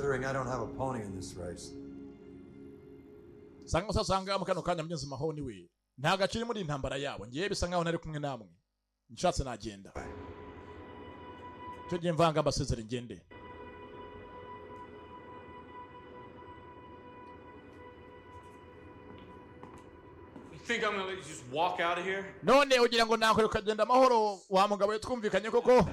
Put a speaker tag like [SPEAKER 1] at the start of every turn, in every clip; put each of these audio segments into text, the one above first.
[SPEAKER 1] considering I don't have a pony in this race.
[SPEAKER 2] Sanga mukano kanya mgenzi mahoni we. Ntaga kiri muri intambara yabo. Ngiye bisa nkaho nari kumwe namwe. Nshatse nagenda. Tujye mvanga basezera ngende.
[SPEAKER 3] Think I'm gonna let you just walk out of here?
[SPEAKER 2] None ugira ngo nakore ukagenda amahoro wa mugabo twumvikanye koko.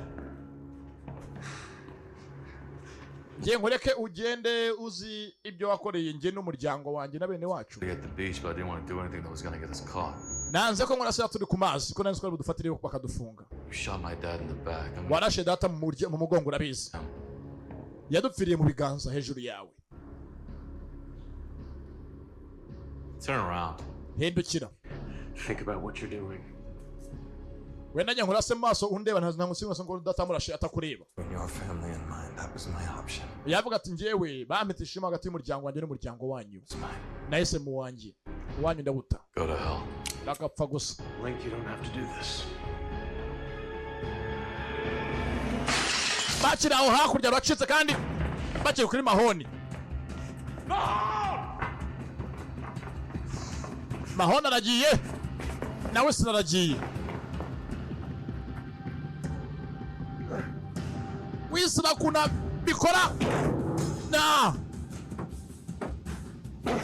[SPEAKER 2] Ngiye nkureke ugende uzi ibyo wakoreye nge n'umuryango wanjye na bene wacu.
[SPEAKER 3] At the beach, but I didn't want to do anything that was gonna get us caught.
[SPEAKER 2] Nanze ko murasira turi ku mazi ko nanze ko budufatire bakadufunga.
[SPEAKER 3] You shot my dad in the back.
[SPEAKER 2] Warashe data mu mugongo urabizi. Yadupfiriye mu biganza hejuru yawe.
[SPEAKER 3] Turn around.
[SPEAKER 2] Hindukira.
[SPEAKER 3] Think about what you're doing.
[SPEAKER 2] Wenda nyankurase maso undeba nta musinga so ngo datamurashe atakureba.
[SPEAKER 1] When your family and mine, that was my option.
[SPEAKER 2] Yavuga ati ngewe bampitishima hagati y'umuryango wanjye n'umuryango wanyu. Nahise mu wanjye. Wanyu ndabuta.
[SPEAKER 3] Go to hell.
[SPEAKER 2] Nakapfa gusa.
[SPEAKER 3] Link, you don't have to do this.
[SPEAKER 2] Bakira aho hakurya racitse kandi bakiri kuri mahoni. Mahoni aragiye. Nawe sinaragiye. Wisira kuna bikora. Na.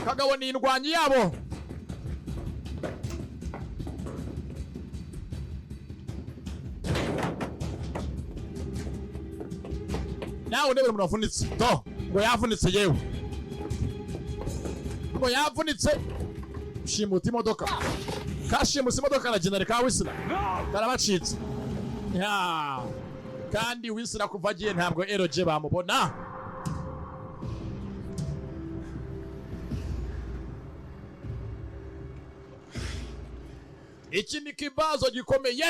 [SPEAKER 2] Kagabo ni indwanyi yabo. Nawe ndebe munavunitse. To, ngo yavunitse yewe. Ngo yavunitse. Shimuta imodoka. Kashimuta imodoka aragenda ka Wisira. Karabacitse. Ya. Kandi Wisira kuva agiye ntabwo eroje bamubona. Iki ni kibazo gikomeye.